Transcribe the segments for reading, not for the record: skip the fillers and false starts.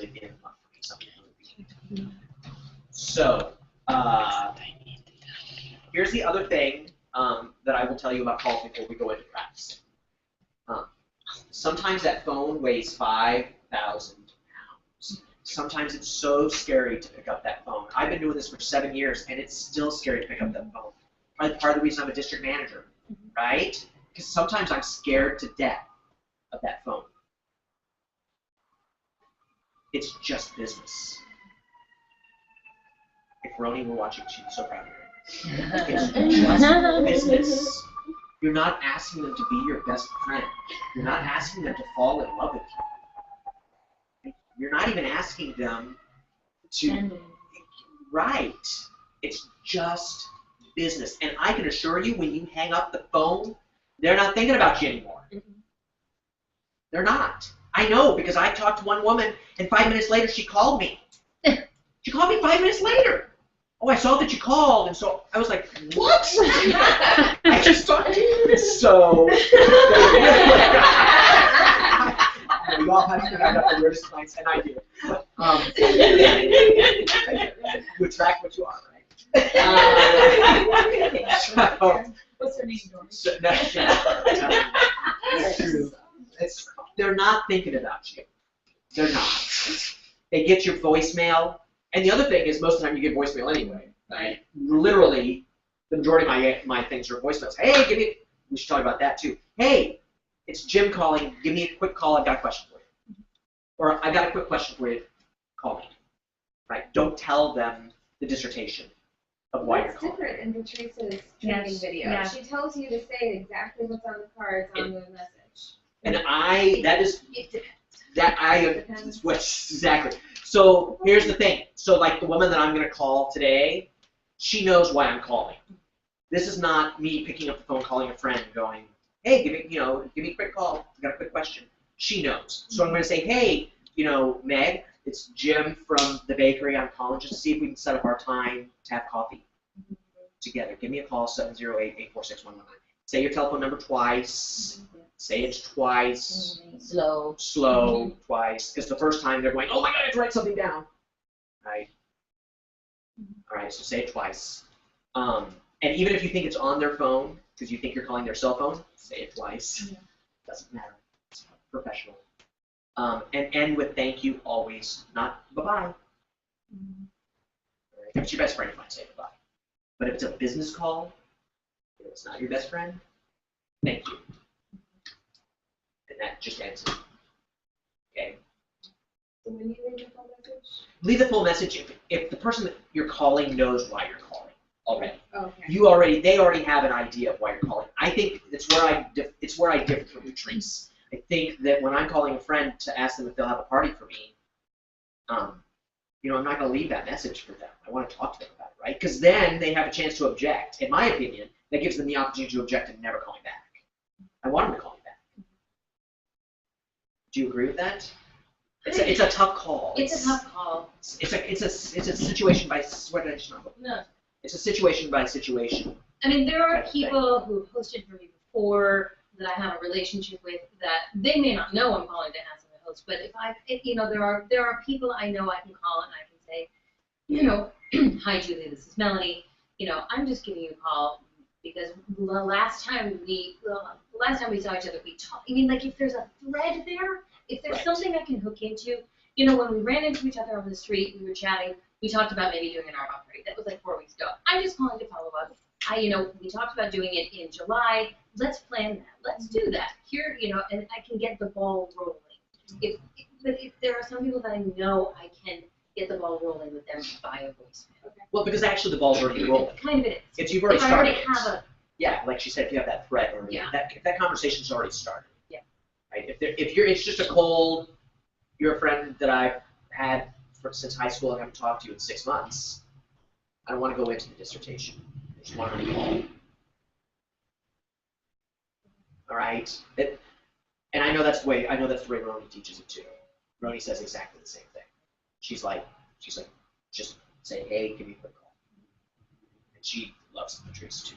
usually at the end of the month for me, something. So, here's the other thing that I will tell you about calls before we go into practice. Sometimes that phone weighs 5,000 pounds. Sometimes it's so scary to pick up that phone. I've been doing this for 7 years, and it's still scary to pick up that phone. Probably part of the reason I'm a district manager, right? Because sometimes I'm scared to death of that phone. It's just business. If Roni were watching, she'd be so proud of her. It's just business. You're not asking them to be your best friend. You're not asking them to fall in love with you. You're not even asking them to, right. It's just business. And I can assure you, when you hang up the phone, they're not thinking about you anymore. They're not. I know, because I talked to one woman, and 5 minutes later she called me. She called me 5 minutes later. Oh, I saw that you called, and so I was like, what? I just talked to you. So, we all have to have the weirdest nights, and I do. You attract what you are, right? What's her name, True. They're not thinking about you. They're not. They get your voicemail. And the other thing is, most of the time you get voicemail anyway. Right? Literally, the majority of my things are voicemails. Hey, we should talk about that too. Hey, it's Jim calling. Give me a quick call. I've got a question for you. Or I've got a quick question for you. Call me. Right? Don't tell them the dissertation of why you're calling. It's different in Teresa's training video. Yeah. She tells you to say exactly what's on the cards on the message. And exactly. So here's the thing. So like the woman that I'm going to call today, she knows why I'm calling. This is not me picking up the phone, calling a friend, going, hey, give me a quick call. I got a quick question. She knows. So I'm going to say, hey, Meg, it's Jim from the bakery. I'm calling just to see if we can set up our time to have coffee together. Give me a call, 708-846-119. Say your telephone number twice. Say it twice. Slow twice. Because the first time they're going, oh my God, I have to write something down. Right? All right, so say it twice. And even if you think it's on their phone, because you think you're calling their cell phone, say it twice. Doesn't matter. It's professional. And end with thank you always, not bye-bye. Right? If it's your best friend, you might say bye-bye. But if it's a business call, if it's not your best friend, thank you. And that just ends it. Okay? So when you leave the full message? Leave the full message if the person that you're calling knows why you're calling already. Okay. They already have an idea of why you're calling. I think it's where I differ from Patrice. I think that when I'm calling a friend to ask them if they'll have a party for me, I'm not going to leave that message for them. I want to talk to them about it, right? Because then they have a chance to object. In my opinion, that gives them the opportunity to object and never call me back. I want them to call me back. Do you agree with that? It's a tough call. It's a tough call. It's a situation by what did I just not? No. It's a situation by situation. I mean, there are people who have hosted for me before that I have a relationship with that they may not know I'm calling to ask them to host, but there are people I know I can call and I can say, hi Julie, this is Melanie. I'm just giving you a call because the last time we saw each other, we talked. I mean, like if there's a thread there, if there's something I can hook into, when we ran into each other on the street, we were chatting. We talked about maybe doing an art party. That was like 4 weeks ago. I'm just calling to follow up. We talked about doing it in July. Let's plan that. Let's do that. Here, and I can get the ball rolling. If there are some people that I know I can get the ball rolling with them via voicemail. Okay. Well, because actually the ball's already rolling. Kind of it is. If you've already started. I already have a. Yeah, like she said, if you have that thread, or that conversation's already started. Yeah. Right. It's just a cold. You're a friend that I've had since high school and I haven't talked to you in 6 months. I don't want to go into the dissertation. I just want to call. All right. And I know that's the way Roni teaches it too. Roni says exactly the same thing. She's like, just say, hey, give me a quick call. And she loves Patrice too.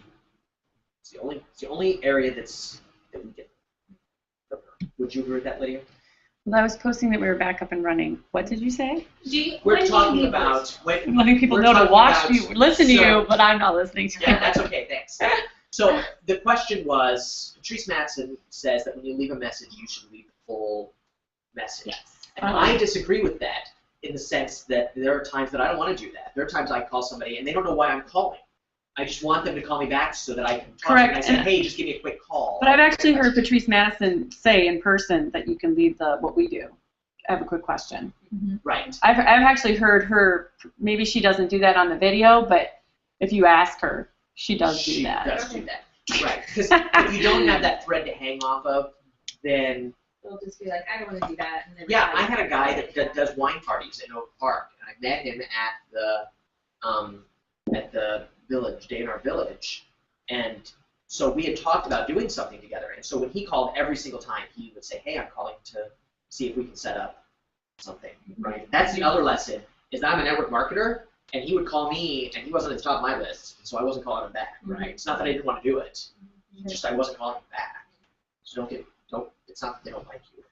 It's the only area that we get from her. Would you agree with that, Lydia? Well, I was posting that we were back up and running. What did you say? We're when do talking you about I'm letting people We're know to talking watch about- you, listen to so- you, but I'm not listening to you. Yeah, that's okay, thanks. So the question was, Patrice Mattson says that when you leave a message, you should leave the full message. And I disagree with that in the sense that there are times that I don't want to do that. There are times I call somebody and they don't know why I'm calling. I just want them to call me back so that I can talk Correct. to them. And I say, hey, just give me a quick call. But I've actually heard Patrice Madison say in person that you can leave what we do. I have a quick question. Right. I've actually heard her, maybe she doesn't do that on the video, but if you ask her, she does do that. She does do that. Right. Because if you don't have that thread to hang off of, then They'll just be like, I don't want to do that. And then yeah, I had a guy that does wine parties in Oak Park, and I met him at the village, Day-N-R Village, and so we had talked about doing something together. And so when he called every single time, he would say, "Hey, I'm calling to see if we can set up something." Right. That's the other lesson is that I'm a network marketer, and he would call me, and he wasn't at the top of my list, so I wasn't calling him back. Right. It's not that I didn't want to do it, just I wasn't calling him back. So it's not that they don't like you.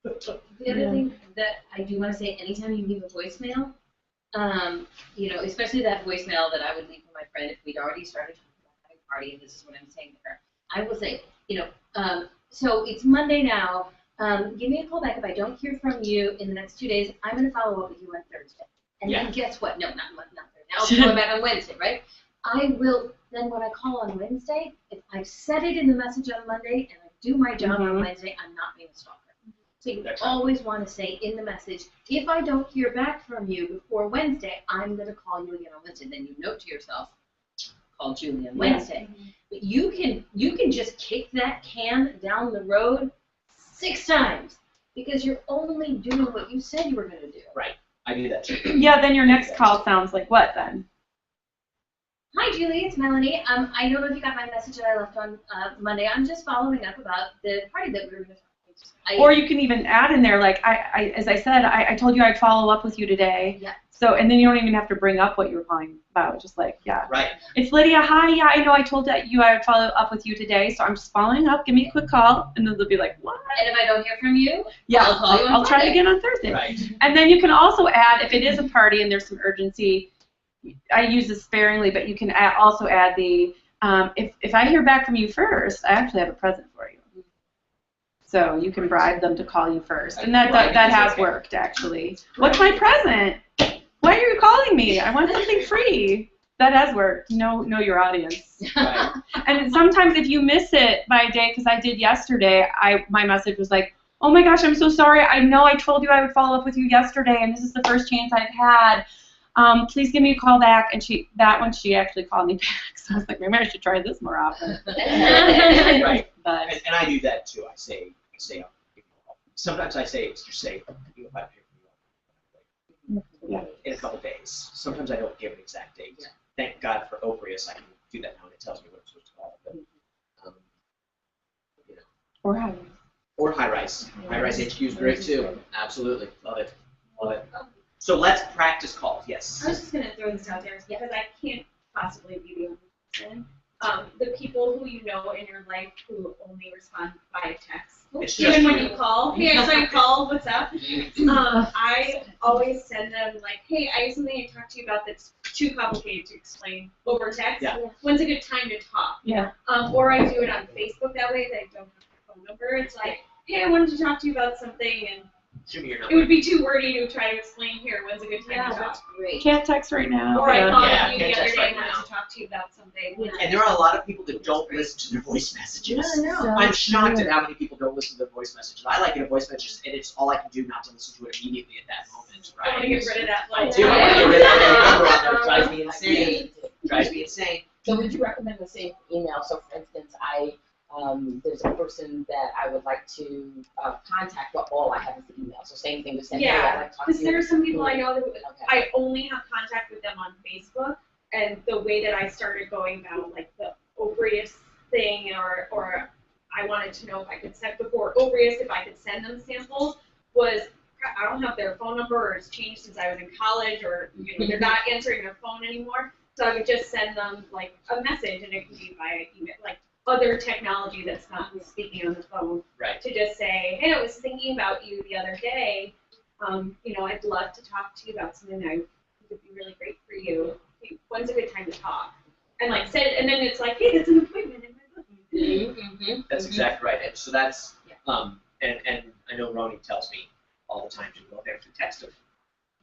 The other thing that I do want to say, anytime you leave a voicemail, especially that voicemail that I would leave for my friend if we'd already started talking about having a party, and this is what I'm saying to her, I will say, so it's Monday now, give me a call back if I don't hear from you in the next 2 days. I'm going to follow up with you on Thursday. And then guess what? No, not Thursday. Now I'm going back on Wednesday, right? I will, then when I call on Wednesday, if I've said it in the message on Monday and I do my job on Wednesday, I'm not being a stalker. So you always want to say in the message, if I don't hear back from you before Wednesday, I'm going to call you again on Wednesday. Then you note to yourself, call Julie on Wednesday. But you can just kick that can down the road 6 times because you're only doing what you said you were going to do. Right. I do that too. Yeah, then your next call sounds like what then? Hi, Julie, it's Melanie. I don't know if you got my message that I left on Monday. I'm just following up about the party that we were going to talk about. Or you can even add in there, like, as I said, I told you I'd follow up with you today. Yeah. So, and then you don't even have to bring up what you were calling about. Just like, yeah. Right. It's Lydia. Hi. Yeah, I know I told you I would follow up with you today, so I'm just following up. Give me a quick call. And then they'll be like, what? And if I don't hear from you, Yeah, I'll call you on I'll try it Friday. again on Thursday. Right. And then you can also add, if it is a party and there's some urgency, I use this sparingly, but you can also add the, if I hear back from you first, I actually have a present for you. So you can bribe them to call you first. And that has worked, actually. What's my present? Why are you calling me? I want something free. That has worked. Know your audience. Right. And sometimes if you miss it by a day, because I did yesterday, my message was like, oh my gosh, I'm so sorry. I know I told you I would follow up with you yesterday, and this is the first chance I've had. Please give me a call back. And she actually called me back. So I was like, maybe I should try this more often. Right. But And I do that too. I say, sometimes I say, just say, you know, in a couple days. Sometimes I don't give an exact date. Yeah. Thank God for Oprius, I can do that now, and it tells me what I'm supposed to call. But, or how? or High Rise. High Rise HQ is great too. Absolutely, love it, love it. So let's practice calls. Yes. I was just gonna throw this out there because I can't possibly be the only person. The people who you know in your life who only respond by text, It's just even when true. you call. Hey, I saw you call. What's up? I always send them like, hey, I have something to talk to you about that's too complicated to explain over text. Yeah. When's a good time to talk? Yeah. Or I do it on Facebook that way. That I don't have their phone number. It's like, hey, I wanted to talk to you about something, and Give me your it number. would be too wordy to try to explain here. When's a good time Yeah, to talk? that's great. Can't text right now. Or I Yeah. called Yeah, you can't the other text day right and wanted now. to talk to you about something. Yeah. And there are a lot of people that don't listen to their voice messages. No. I'm shocked at how many people don't listen to their voice messages. I like it a voice message, and it's all I can do not to listen to it immediately at that moment, I want to right? get rid of that. I Like, do. I want to get rid of that number on there. It drives me insane. Drives me insane. So would you recommend the same email? So for instance, there's a person that I would like to contact, but all I have is the email. So same thing to say, hey, I'd Yeah, like to talk to because you. there are some people I know that Okay. I only have contact with them on Facebook, and the way that I started going about like the Obrius thing, or I wanted to know if I could send before Obrius, if I could send them samples, was I don't have their phone number, or it's changed since I was in college, or they're not answering their phone anymore. So I would just send them like a message, and it can be via email, like other technology that's not speaking on the phone. Right. To just say, hey, I was thinking about you the other day. I'd love to talk to you about something that I think would be really great for you. When's a good time to talk? And like said, and then it's like, hey, there's an appointment in my book. That's exactly right. And so that's and I know Roni tells me all the time to go there to text him.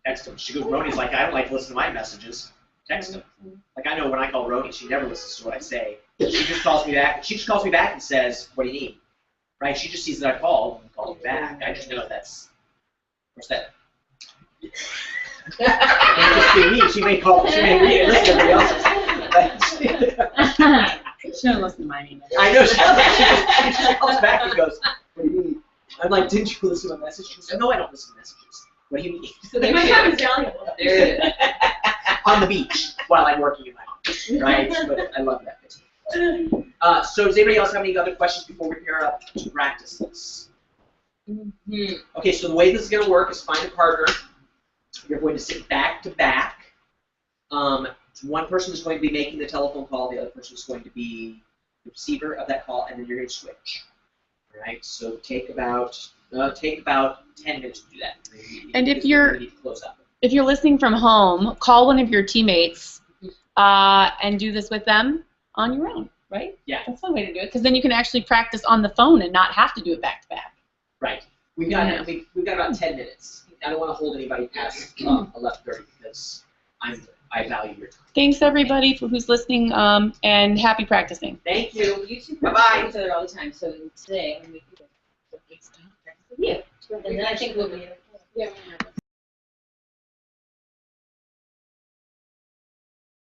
Text him. She goes, Roni's like, I don't like to listen to my messages. Text him. Like I know when I call Roni, she never listens to what I say. She just calls me back. She just calls me back and says, "What do you need?" Right? She just sees that I called and calls me back. I just know that's. What's that? Just be me. She may call. She may read it. Listen to everybody else's. She don't listen to my email. I know. She just calls back and goes, "What do you need?" I'm like, "Didn't you listen to my message?" She goes, "No, I don't listen to messages. What do you need?" So my time is valuable. There it is. On the beach while I'm working in my office, right? But I love that. So does anybody else have any other questions before we pair up to practice this? Okay, so the way this is going to work is find a partner. You're going to sit back to back. One person is going to be making the telephone call. The other person is going to be the receiver of that call, and then you're going to switch. All right. So take about 10 minutes to do that. And if you're need to close up. If you're listening from home, call one of your teammates and do this with them on your own, right? Yeah. That's one way to do it, because then you can actually practice on the phone and not have to do it back to back. Right. We've got about 10 minutes. I don't want to hold anybody past 11:30 because I value your time. Thanks everybody who's listening, and happy practicing. Thank you. You two Bye-bye. practice each other all the time, so today I'm going to make you practice with you. And then I think we'll be. Yeah.